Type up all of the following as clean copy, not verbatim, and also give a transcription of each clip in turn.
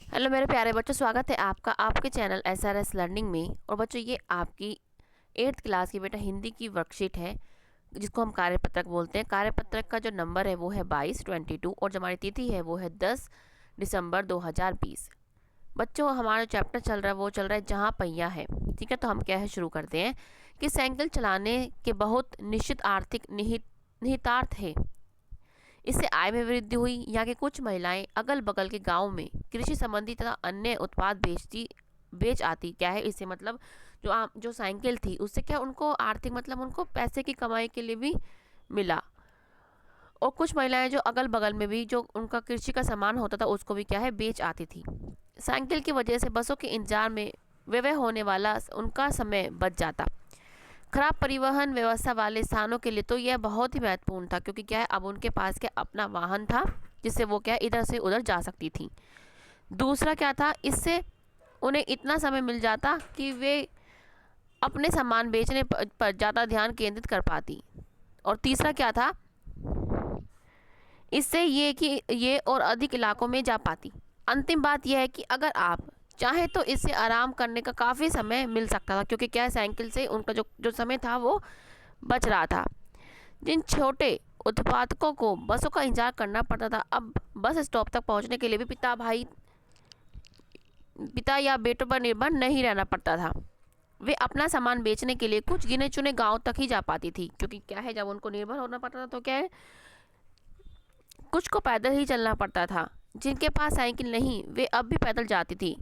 Hello मेरे प्यारे बच्चों, स्वागत है आपका आपके चैनल SRS लर्निंग में। और बच्चों, ये आपकी 8th क्लास की बेटा हिंदी की वर्कशीट है, जिसको हम कार्यपत्रक बोलते हैं। कार्यपत्रक का जो नंबर है वो है 22 और जो हमारी तिथि है वो है 10 दिसंबर 2020। बच्चों, हमारा चैप्टर चल रहा है वो चल रहा है जहाँ पहिया है। ठीक है, तो हम क्या है शुरू करते हैं कि साइकिल चलाने के बहुत निश्चित आर्थिक निहितार्थ है। इससे आय में वृद्धि हुई। यहाँ की कुछ महिलाएं अगल बगल के गांव में कृषि संबंधी तथा अन्य उत्पाद बेच आती। क्या है इससे मतलब, जो साइकिल थी उससे क्या उनको आर्थिक मतलब उनको पैसे की कमाई के लिए भी मिला। और कुछ महिलाएं जो अगल बगल में भी जो उनका कृषि का सामान होता था उसको भी क्या है बेच आती थी। साइकिल की वजह से बसों के इंतजार में व्यय होने वाला उनका समय बच जाता। खराब परिवहन व्यवस्था वाले स्थानों के लिए तो यह बहुत ही महत्वपूर्ण था, क्योंकि क्या है अब उनके पास क्या अपना वाहन था, जिससे वो क्या इधर से उधर जा सकती थी। दूसरा क्या था, इससे उन्हें इतना समय मिल जाता कि वे अपने सामान बेचने पर ज़्यादा ध्यान केंद्रित कर पाती। और तीसरा क्या था, इससे ये कि ये और अधिक इलाकों में जा पाती। अंतिम बात यह है कि अगर आप चाहे तो इससे आराम करने का काफ़ी समय मिल सकता था, क्योंकि क्या साइकिल से उनका जो जो समय था वो बच रहा था। जिन छोटे उत्पादकों को बसों का इंतजार करना पड़ता था, अब बस स्टॉप तक पहुंचने के लिए भी पिता या बेटों पर निर्भर नहीं रहना पड़ता था। वे अपना सामान बेचने के लिए कुछ गिने चुने गांव तक ही जा पाती थी, क्योंकि क्या है जब उनको निर्भर होना पड़ता था तो क्या है कुछ को पैदल ही चलना पड़ता था। जिनके पास साइकिल नहीं वे अब भी पैदल जाती थी।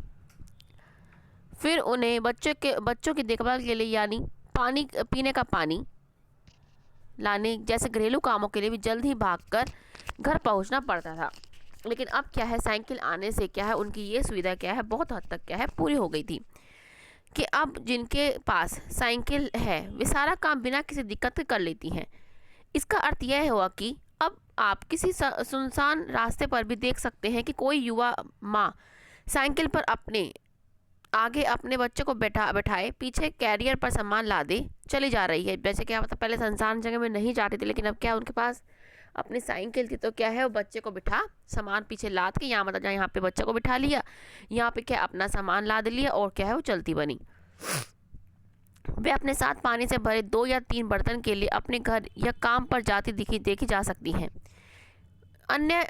फिर उन्हें बच्चों की देखभाल के लिए यानी पानी पीने का पानी लाने जैसे घरेलू कामों के लिए भी जल्द ही भागकर घर पहुंचना पड़ता था। लेकिन अब क्या है, साइकिल आने से क्या है उनकी ये सुविधा क्या है बहुत हद तक क्या है पूरी हो गई थी कि अब जिनके पास साइकिल है वे सारा काम बिना किसी दिक्कत के कर लेती हैं। इसका अर्थ यह हुआ कि अब आप किसी सुनसान रास्ते पर भी देख सकते हैं कि कोई युवा माँ साइकिल पर आगे अपने बच्चे को बैठाए पीछे कैरियर पर सामान ला दे चली जा रही है। जैसे क्या मतलब पहले संसान जगह में नहीं जाती थी, लेकिन अब क्या उनके पास अपनी साइकिल थी, तो क्या है वो बच्चे को बिठा सामान पीछे लाद के यहाँ मतलब जहाँ यहाँ पे बच्चे को बिठा लिया, यहाँ पे क्या अपना सामान लाद लिया और क्या है वो चलती बनी। वे अपने साथ पानी से भरे 2 या 3 बर्तन के लिए अपने घर या काम पर जाती देखी जा सकती हैं। अन्य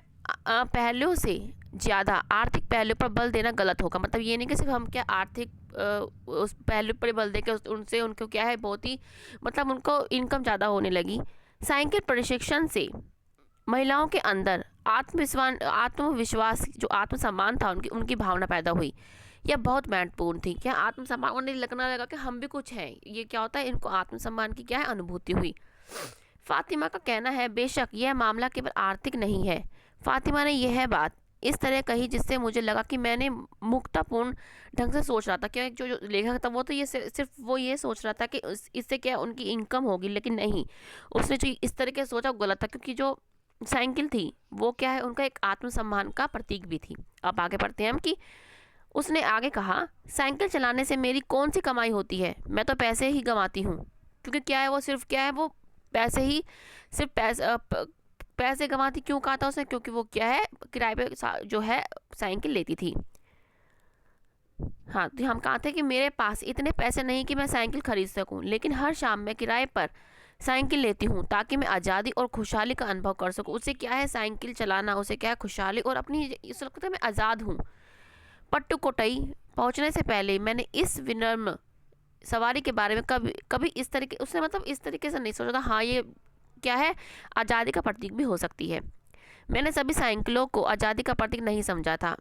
पहलुओं से ज़्यादा आर्थिक पहलू पर बल देना गलत होगा। मतलब ये नहीं कि सिर्फ हम क्या आर्थिक उस पहलू पर बल दे के उनसे उनको क्या है बहुत ही मतलब उनको इनकम ज़्यादा होने लगी। साइकिल प्रशिक्षण से महिलाओं के अंदर आत्मविश्वास जो आत्मसम्मान था उनकी उनकी भावना पैदा हुई। यह बहुत महत्वपूर्ण थी। क्या आत्मसम्मान उन्हें लगना लगा कि हम भी कुछ हैं। ये क्या होता है, इनको आत्मसम्मान की क्या है अनुभूति हुई। फातिमा का कहना है, बेशक यह मामला केवल आर्थिक नहीं है। फातिमा ने यह बात इस तरह कही जिससे मुझे लगा कि मैंने मुक्तापूर्ण ढंग से सोच रहा था। क्या जो लेखक था वो तो ये सिर्फ वो ये सोच रहा था कि इससे क्या उनकी इनकम होगी, लेकिन नहीं, उसने जो इस तरह से सोचा वो गलत था, क्योंकि जो साइकिल थी वो क्या है उनका एक आत्मसम्मान का प्रतीक भी थी। अब आगे बढ़ते हैं हम कि उसने आगे कहा, साइकिल चलाने से मेरी कौन सी कमाई होती है, मैं तो पैसे ही गंवाती हूँ। क्योंकि क्या है वो सिर्फ क्या है वो पैसे ही सिर्फ पैसे गंवाती। क्यों कहा था उसने, क्योंकि वो क्या है किराए पे जो है साइकिल लेती थी। हाँ, तो हम कहा थे कि मेरे पास इतने पैसे नहीं कि मैं साइकिल खरीद सकूं, लेकिन हर शाम मैं किराए पर साइकिल लेती हूँ ताकि मैं आज़ादी और खुशहाली का अनुभव कर सकूं। उसे क्या है साइकिल चलाना, उसे क्या है खुशहाली और अपनी इस लगता है मैं आज़ाद हूँ। पट्टुकोट्टई पहुँचने से पहले मैंने इस विनम्र सवारी के बारे में कभी इस तरीके उसने मतलब इस तरीके से नहीं सोचा था। हाँ, ये क्या है आज़ादी का प्रतीक भी हो सकती है। मैंने सभी साइकिलों को आज़ादी का प्रतीक नहीं समझा था।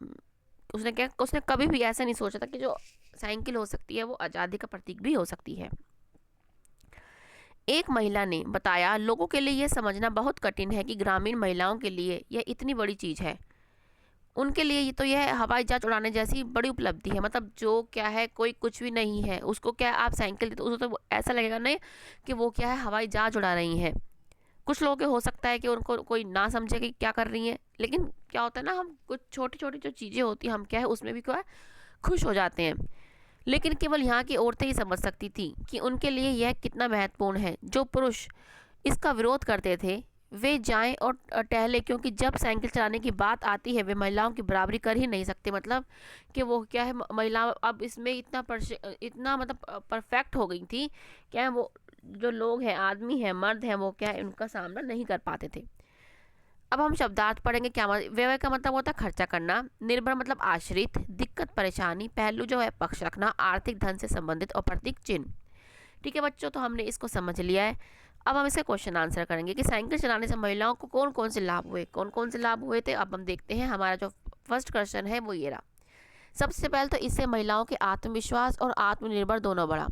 उसने कभी भी ऐसा नहीं सोचा था कि जो साइकिल हो सकती है वो आज़ादी का प्रतीक भी हो सकती है। एक महिला ने बताया, लोगों के लिए यह समझना बहुत कठिन है कि ग्रामीण महिलाओं के लिए यह इतनी बड़ी चीज़ है। उनके लिए ये तो यह हवाई जहाज उड़ाने जैसी बड़ी उपलब्धि है। मतलब जो क्या है कोई कुछ भी नहीं है उसको क्या आप साइकिल देते उसको तो ऐसा लगेगा नहीं कि वो क्या है हवाई जहाज उड़ा रही हैं। कुछ लोगों के हो सकता है कि उनको कोई ना समझे कि क्या कर रही हैं, लेकिन क्या होता है ना हम कुछ छोटी छोटी जो चीज़ें होती हैं हम क्या है उसमें भी क्या है खुश हो जाते हैं। लेकिन केवल यहाँ की औरतें ही समझ सकती थी कि उनके लिए यह कितना महत्वपूर्ण है। जो पुरुष इसका विरोध करते थे वे जाएं और टहले, क्योंकि जब साइकिल चलाने की बात आती है वे महिलाओं की बराबरी कर ही नहीं सकते। मतलब कि वो क्या है, महिला अब इसमें इतना मतलब परफेक्ट हो गई थी, क्या है वो जो लोग हैं, आदमी हैं, मर्द हैं, वो क्या है उनका सामना नहीं कर पाते थे। अब हम शब्दार्थ पढ़ेंगे। क्या व्यय का मतलब होता है खर्चा करना, निर्भर मतलब आश्रित, दिक्कत परेशानी, पहलू जो है पक्ष रखना, आर्थिक धन से संबंधित और प्रतीक चिन्ह। ठीक है बच्चों, तो हमने इसको समझ लिया है। अब हम इसका क्वेश्चन आंसर करेंगे कि साइकिल चलाने से महिलाओं को कौन कौन से लाभ हुए, कौन कौन से लाभ हुए थे। अब हम देखते हैं, हमारा जो फर्स्ट क्वेश्चन है वो ये रहा। सबसे पहले तो इससे महिलाओं के आत्मविश्वास और आत्मनिर्भर दोनों बढ़ा।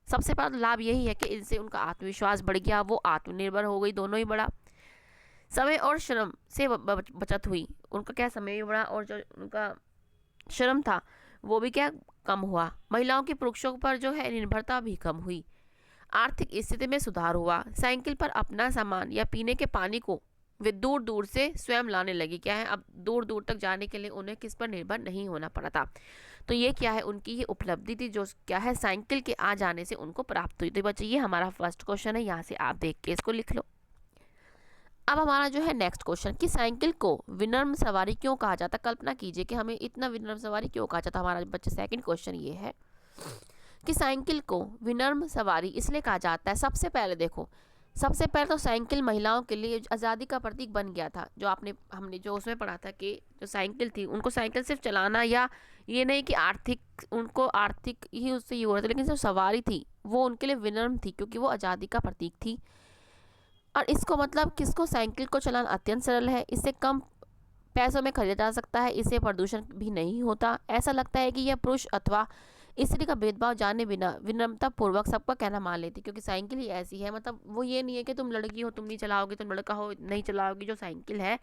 सबसे पहला लाभ यही है कि इनसे उनका आत्मविश्वास बढ़ गया, वो आत्मनिर्भर हो गई, दोनों ही बढ़ा। समय और श्रम से बचत हुई, उनका क्या समय भी बढ़ा और जो उनका श्रम था वो भी क्या कम हुआ। महिलाओं की पुरुषों पर जो है निर्भरता भी कम हुई। आर्थिक स्थिति में सुधार हुआ, साइकिल पर अपना सामान या पीने के पानी को वे दूर दूर से स्वयं लाने लगी। क्या है, अब दूर दूर तक जाने के लिए उन्हें किस पर निर्भर नहीं होना पड़ा था। तो ये क्या है, उनकी ये उपलब्धि थी जो क्या है साइकिल के आ जाने से उनको प्राप्त हुई। तो बच्चे ये हमारा फर्स्ट क्वेश्चन है, यहाँ से आप देख के इसको लिख लो। अब हमारा जो है नेक्स्ट क्वेश्चन कि साइकिल को विनम्र सवारी क्यों कहा जाता। कल्पना कीजिए कि हमें इतना विनम्र सवारी क्यों कहा जाता। हमारा बच्चे सेकंड क्वेश्चन ये है कि साइकिल को विनम्र सवारी इसलिए कहा जाता है। सबसे पहले देखो, सबसे पहले तो साइकिल महिलाओं के लिए आज़ादी का प्रतीक बन गया था। जो हमने जो उसमें पढ़ा था कि जो साइकिल थी उनको साइकिल सिर्फ चलाना या ये नहीं कि उनको आर्थिक ही उससे ये हो रहा था, लेकिन जो सवारी थी वो उनके लिए विनम्र थी क्योंकि वो आज़ादी का प्रतीक थी। और इसको मतलब किसको, साइकिल को चलाना अत्यंत सरल है, इससे कम पैसों में खरीदा जा सकता है, इससे प्रदूषण भी नहीं होता। ऐसा लगता है कि यह पुरुष अथवा स्त्री का भेदभाव जाने बिना विनम्रता पूर्वक सबका कहना मान लेती, क्योंकि साइकिल ही ऐसी है। मतलब वो ये नहीं है कि तुम लड़की हो तुम नहीं चलाओगी, तुम लड़का हो नहीं चलाओगी। जो साइकिल है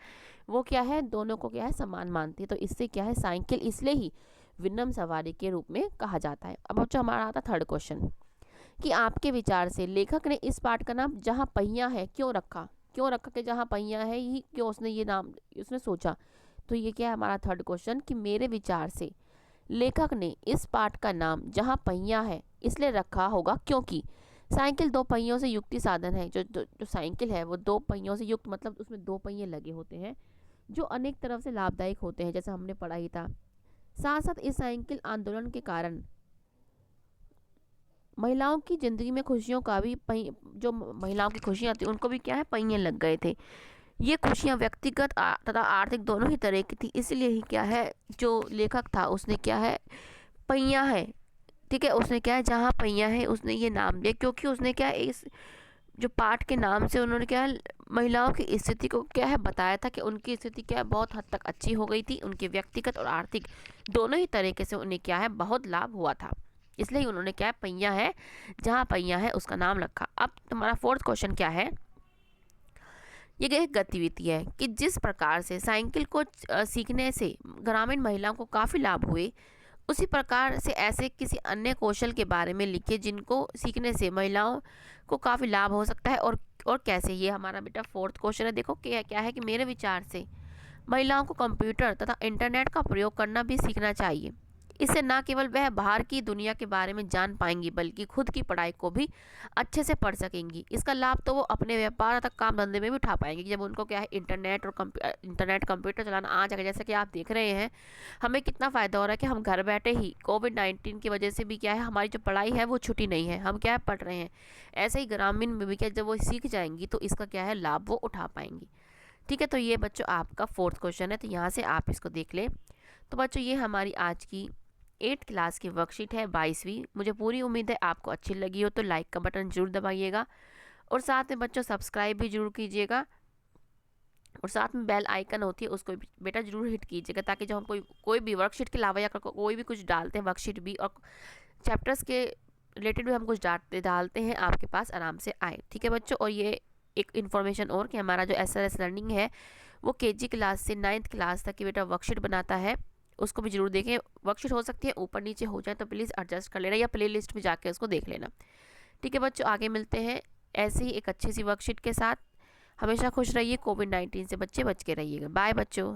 वो क्या है, दोनों को क्या है समान मानती है। तो इससे क्या है, साइकिल इसलिए ही विनम्र सवारी के रूप में कहा जाता है। अब बच्चों हमारा आता थर्ड क्वेश्चन कि आपके विचार से लेखक ने इस पाठ का नाम जहाँ पहिया है क्यों रखा। क्यों रखा कि जहाँ पहिया है ही क्यों उसने ये नाम उसने सोचा। तो ये क्या है हमारा थर्ड क्वेश्चन कि मेरे विचार से लेखक ने इस पाठ का नाम जहाँ पहिया है इसलिए रखा होगा क्योंकि साइकिल दो पहियों से युक्त साधन है। जो साइकिल है वो दो पहियों से युक्त, मतलब उसमें दो पहिए लगे होते हैं जो अनेक तरफ से लाभदायक होते हैं, जैसा हमने पढ़ा ही था। साथ साथ इस साइकिल आंदोलन के कारण महिलाओं की ज़िंदगी में खुशियों का भी जो महिलाओं की खुशियाँ थी उनको भी क्या है पहिए लग गए थे। ये खुशियाँ व्यक्तिगत तथा आर्थिक दोनों ही तरह की थी, इसलिए ही क्या है जो लेखक था उसने क्या है पहिया है, ठीक है, उसने क्या है जहाँ पहिया है उसने ये नाम दिया, क्योंकि उसने क्या है इस जो पाठ के नाम से उन्होंने क्या है महिलाओं की स्थिति को क्या है बताया था कि उनकी स्थिति क्या है बहुत हद तक अच्छी हो गई थी। उनके व्यक्तिगत और आर्थिक दोनों ही तरीके से उन्हें क्या है बहुत लाभ हुआ था, इसलिए उन्होंने क्या पहिया है जहाँ पहिया है उसका नाम रखा। अब तुम्हारा फोर्थ क्वेश्चन क्या है, ये एक गतिविधि है कि जिस प्रकार से साइकिल को सीखने से ग्रामीण महिलाओं को काफ़ी लाभ हुए, उसी प्रकार से ऐसे किसी अन्य कौशल के बारे में लिखिए जिनको सीखने से महिलाओं को काफ़ी लाभ हो सकता है और कैसे। ये हमारा बेटा फोर्थ क्वेश्चन है। देखो क्या है कि मेरे विचार से महिलाओं को कंप्यूटर तथा इंटरनेट का प्रयोग करना भी सीखना चाहिए। इससे न केवल वह बाहर की दुनिया के बारे में जान पाएंगी बल्कि खुद की पढ़ाई को भी अच्छे से पढ़ सकेंगी। इसका लाभ तो वो अपने व्यापार तक काम धंधे में भी उठा पाएंगी जब उनको क्या है इंटरनेट कंप्यूटर चलाना आ जाएगा। जैसे कि आप देख रहे हैं हमें कितना फ़ायदा हो रहा है कि हम घर बैठे ही कोविड-19 की वजह से भी क्या है हमारी जो पढ़ाई है वो छुट्टी नहीं है, हम क्या है पढ़ रहे हैं। ऐसे ही ग्रामीण में भी क्या जब वो सीख जाएंगी तो इसका क्या है लाभ वो उठा पाएंगी। ठीक है, तो ये बच्चों आपका फोर्थ क्वेश्चन है, तो यहाँ से आप इसको देख लें। तो बच्चों ये हमारी आज की 8th क्लास की वर्कशीट है 22वीं। मुझे पूरी उम्मीद है आपको अच्छी लगी हो, तो लाइक का बटन जरूर दबाइएगा और साथ में बच्चों सब्सक्राइब भी जरूर कीजिएगा और साथ में बेल आइकन होती है उसको बेटा जरूर हिट कीजिएगा, ताकि जब हम कोई भी वर्कशीट के अलावा या कोई भी कुछ डालते हैं वर्कशीट भी और चैप्टर्स के रिलेटेड भी हम कुछ डालते हैं आपके पास आराम से आए। ठीक है बच्चों, और ये एक इन्फॉर्मेशन और कि हमारा जो SRS लर्निंग है वो KG क्लास से 9th क्लास तक की बेटा वर्कशीट बनाता है, उसको भी जरूर देखें। वर्कशीट हो सकती है ऊपर नीचे हो जाए तो प्लीज़ एडजस्ट कर लेना या प्ले लिस्ट में जाके उसको देख लेना। ठीक है बच्चों, आगे मिलते हैं ऐसे ही एक अच्छी सी वर्कशीट के साथ। हमेशा खुश रहिए, कोविड-19 से बच्चे बच के रहिएगा। बाय बच्चों।